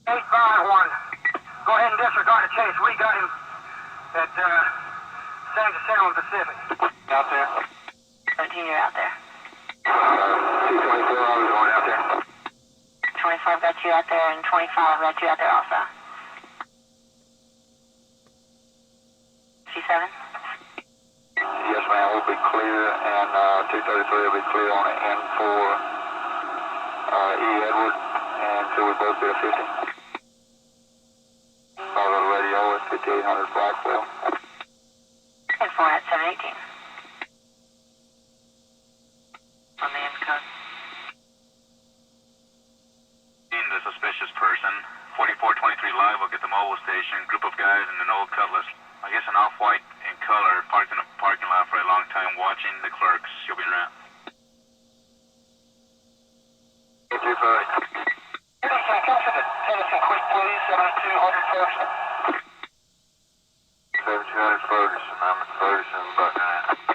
851. Go ahead and disregard the chase. We got him at San Jacinto and Pacific. Out there. 13, you're out there. 224, I was going out there. 25 got you out there, and 25 got you out there also. C7? Yes, ma'am, we'll be clear, and 233 will be clear on the N4 E. Edward, and so we both get a 50. Follow the radio at 5800 Blackwell. N4 at 718. On the end code. The suspicious person, 4423 live, will get the mobile station, group of guys in an old Cutlass, I guess an off-white in color, parked in a parking lot for a long time watching the clerks. She'll be around. Get you first. Can I come to the Tennessee quick, please? 7200 Ferguson. 7200 Ferguson, I'm at Ferguson, about 9.